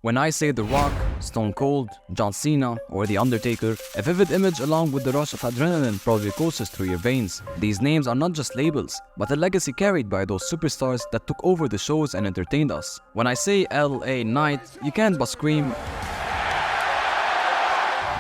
When I say The Rock, Stone Cold, John Cena, or The Undertaker, a vivid image along with the rush of adrenaline probably courses through your veins. These names are not just labels, but a legacy carried by those superstars that took over the shows and entertained us. When I say LA Knight, you can't but scream.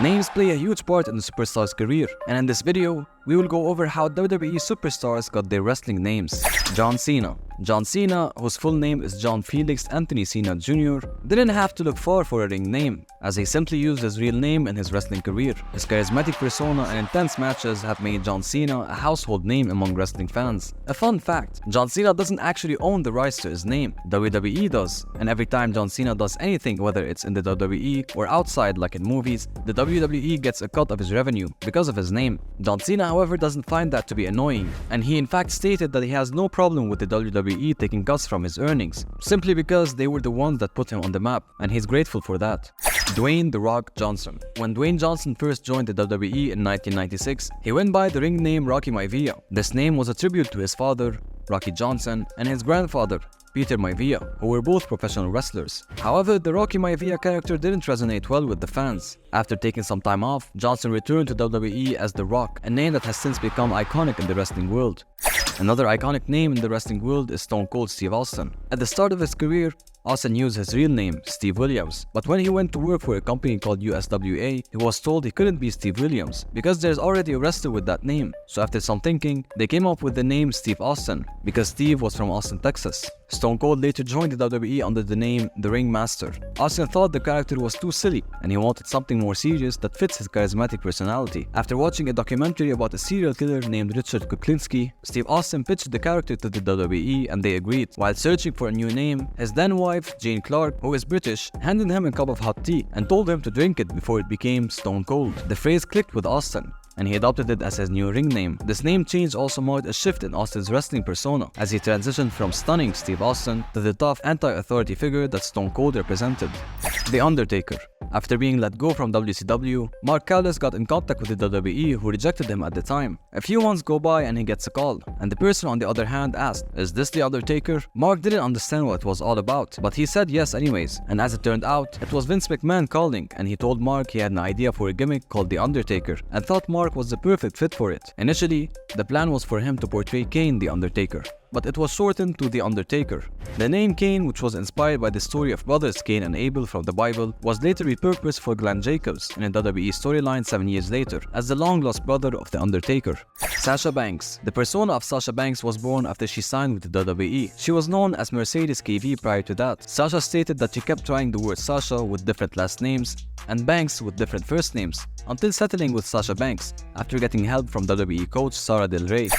Names play a huge part in the superstar's career, and in this video, we will go over how WWE superstars got their wrestling names. John Cena. John Cena, whose full name is John Felix Anthony Cena Jr., didn't have to look far for a ring name, as he simply used his real name in his wrestling career. His charismatic persona and intense matches have made John Cena a household name among wrestling fans. A fun fact, John Cena doesn't actually own the rights to his name, WWE does, and every time John Cena does anything, whether it's in the WWE or outside like in movies, the WWE gets a cut of his revenue because of his name. John Cena, however, doesn't find that to be annoying, and he in fact stated that he has no problem with the WWE taking cuts from his earnings, simply because they were the ones that put him on the map, and he's grateful for that. Dwayne "The Rock" Johnson. When Dwayne Johnson first joined the WWE in 1996, he went by the ring name Rocky Maivia. This name was a tribute to his father, Rocky Johnson, and his grandfather, Peter Maivia, who were both professional wrestlers. However, the Rocky Maivia character didn't resonate well with the fans. After taking some time off, Johnson returned to WWE as The Rock, a name that has since become iconic in the wrestling world. Another iconic name in the wrestling world is Stone Cold Steve Austin. At the start of his career, Austin used his real name, Steve Williams, but when he went to work for a company called USWA, he was told he couldn't be Steve Williams because there's already a wrestler with that name. So after some thinking, they came up with the name Steve Austin because Steve was from Austin, Texas. Stone Cold later joined the WWE under the name The Ringmaster. Austin thought the character was too silly and he wanted something more serious that fits his charismatic personality. After watching a documentary about a serial killer named Richard Kuklinski, Steve Austin pitched the character to the WWE and they agreed. While searching for a new name, his then wife, Jane Clark, who is British, handed him a cup of hot tea and told him to drink it before it became Stone Cold. The phrase clicked with Austin, and he adopted it as his new ring name. This name change also marked a shift in Austin's wrestling persona, as he transitioned from stunning Steve Austin to the tough anti-authority figure that Stone Cold represented. The Undertaker. After being let go from WCW, Mark Callis got in contact with the WWE, who rejected him at the time. A few months go by and he gets a call, and the person on the other hand asked, "Is this the Undertaker?" Mark didn't understand what it was all about, but he said yes anyways, and as it turned out, it was Vince McMahon calling, and he told Mark he had an idea for a gimmick called the Undertaker, and thought Mark was the perfect fit for it. Initially, the plan was for him to portray Kane the Undertaker, but it was shortened to The Undertaker. The name Kane, which was inspired by the story of brothers Cain and Abel from the Bible, was later repurposed for Glenn Jacobs in a WWE storyline 7 years later, as the long-lost brother of The Undertaker. Sasha Banks. The persona of Sasha Banks was born after she signed with the WWE. She was known as Mercedes KV prior to that. Sasha stated that she kept trying the word Sasha with different last names and Banks with different first names, until settling with Sasha Banks, after getting help from WWE coach Sara Del Rey.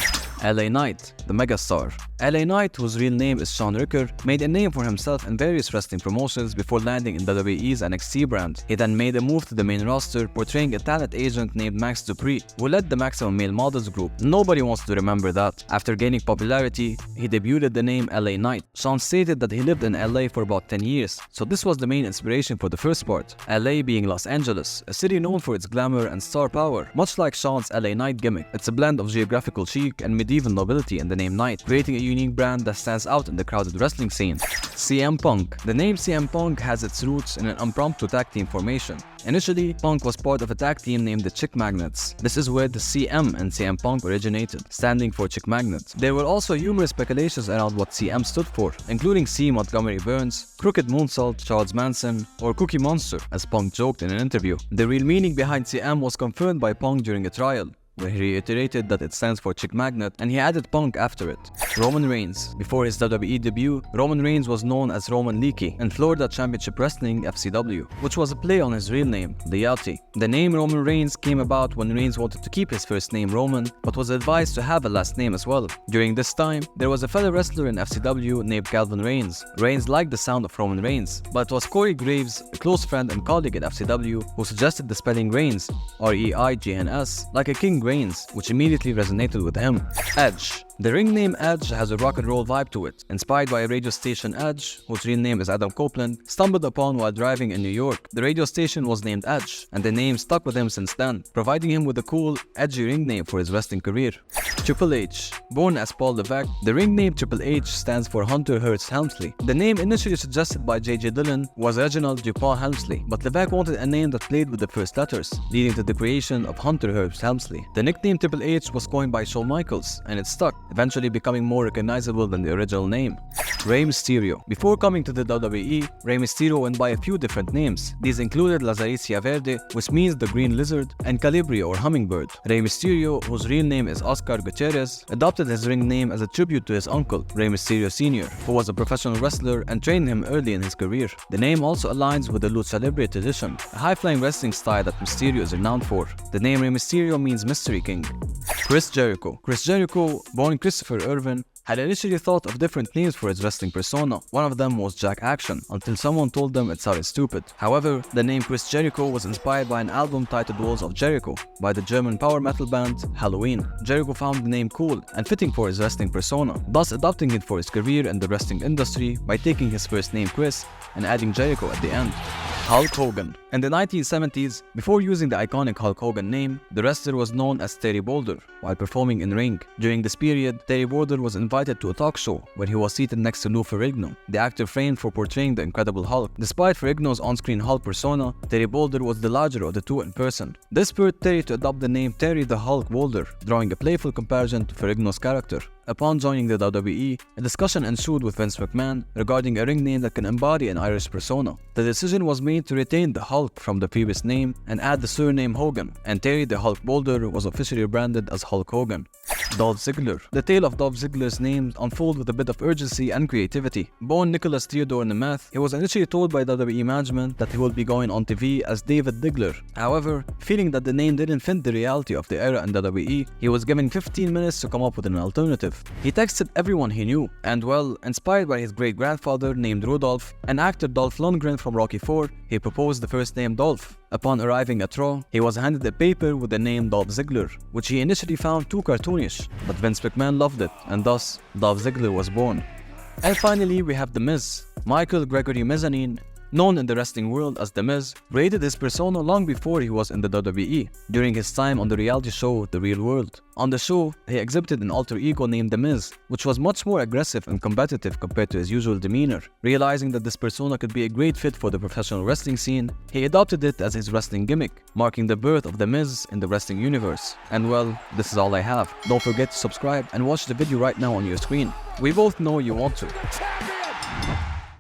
LA Knight, the megastar. LA Knight, whose real name is Shawn Ricker, made a name for himself in various wrestling promotions before landing in WWE's NXT brand. He then made a move to the main roster, portraying a talent agent named Max Dupree, who led the Maximum Male Models group. Nobody wants to remember that. After gaining popularity, he debuted the name LA Knight. Shawn stated that he lived in LA for about 10 years, so this was the main inspiration for the first part. LA being Los Angeles, a city known for its glamour and star power. Much like Shawn's LA Knight gimmick, it's a blend of geographical chic and medieval nobility in the name Knight, creating a unique brand that stands out in the crowded wrestling scene. CM Punk. The name CM Punk has its roots in an impromptu tag team formation. Initially, Punk was part of a tag team named the Chick Magnets. This is where the CM in CM Punk originated, standing for Chick Magnet. There were also numerous speculations around what CM stood for, including C. Montgomery Burns, Crooked Moonsault, Charles Manson, or Cookie Monster, as Punk joked in an interview. The real meaning behind CM was confirmed by Punk during a trial, where he reiterated that it stands for Chick Magnet, and he added Punk after it. Roman Reigns. Before his WWE debut, Roman Reigns was known as Roman Leakey in Florida Championship Wrestling (FCW), which was a play on his real name, the Yachty. The name Roman Reigns came about when Reigns wanted to keep his first name Roman, but was advised to have a last name as well. During this time, there was a fellow wrestler in FCW named Calvin Reigns. Reigns liked the sound of Roman Reigns, but it was Corey Graves, a close friend and colleague at FCW, who suggested the spelling Reigns, R-E-I-G-N-S, like a king Reigns, which immediately resonated with him. Edge. The ring name Edge has a rock and roll vibe to it, inspired by a radio station Edge, whose real name is Adam Copeland, stumbled upon while driving in New York. The radio station was named Edge, and the name stuck with him since then, providing him with a cool, edgy ring name for his wrestling career. Triple H. Born as Paul Levesque, the ring name Triple H stands for Hunter Hearst Helmsley. The name initially suggested by J.J. Dillon was Reginald DuPont Helmsley, but Levesque wanted a name that played with the first letters, leading to the creation of Hunter Hearst Helmsley. The nickname Triple H was coined by Shawn Michaels, and it stuck, eventually becoming more recognizable than the original name. Rey Mysterio. Before coming to the WWE, Rey Mysterio went by a few different names. These included Lazaricia Verde, which means the green lizard, and Calibria or hummingbird. Rey Mysterio, whose real name is Oscar Gutierrez, adopted his ring name as a tribute to his uncle, Rey Mysterio Sr., who was a professional wrestler and trained him early in his career. The name also aligns with the Lucha Libre tradition, a high-flying wrestling style that Mysterio is renowned for. The name Rey Mysterio means Mystery King. Chris Jericho. Chris Jericho, born Christopher Irvin, had initially thought of different names for his wrestling persona. One of them was Jack Action, until someone told them it sounded stupid. However, the name Chris Jericho was inspired by an album titled Walls of Jericho by the German power metal band Halloween. Jericho found the name cool and fitting for his wrestling persona, thus adopting it for his career in the wrestling industry by taking his first name Chris and adding Jericho at the end. Hulk Hogan. In the 1970s, before using the iconic Hulk Hogan name, the wrestler was known as Terry Boulder while performing in ring. During this period, Terry Boulder was invited to a talk show where he was seated next to Lou Ferrigno, the actor famed for portraying the Incredible Hulk. Despite Ferrigno's on-screen Hulk persona, Terry Boulder was the larger of the two in person. This spurred Terry to adopt the name Terry the Hulk Boulder, drawing a playful comparison to Ferrigno's character. Upon joining the WWE, a discussion ensued with Vince McMahon regarding a ring name that can embody an Irish persona. The decision was made to retain the Hulk from the previous name and add the surname Hogan, and Terry the Hulk Boulder was officially branded as Hulk Hogan. Dolph Ziggler. The tale of Dolph Ziggler's name unfolds with a bit of urgency and creativity. Born Nicholas Theodore Nemeth, he was initially told by WWE management that he would be going on TV as David Diggler. However, feeling that the name didn't fit the reality of the era in WWE, he was given 15 minutes to come up with an alternative. He texted everyone he knew, and well, inspired by his great-grandfather named Rudolph and actor Dolph Lundgren from Rocky IV, he proposed the first name Dolph. Upon arriving at Raw, he was handed a paper with the name Dolph Ziggler, which he initially found too cartoonish, but Vince McMahon loved it, and thus, Dolph Ziggler was born. And finally, we have The Miz. Michael Gregory Mezzanine, known in the wrestling world as The Miz, created his persona long before he was in the WWE, during his time on the reality show The Real World. On the show, he exhibited an alter ego named The Miz, which was much more aggressive and competitive compared to his usual demeanor. Realizing that this persona could be a great fit for the professional wrestling scene, he adopted it as his wrestling gimmick, marking the birth of The Miz in the wrestling universe. And well, this is all I have. Don't forget to subscribe and watch the video right now on your screen. We both know you want to.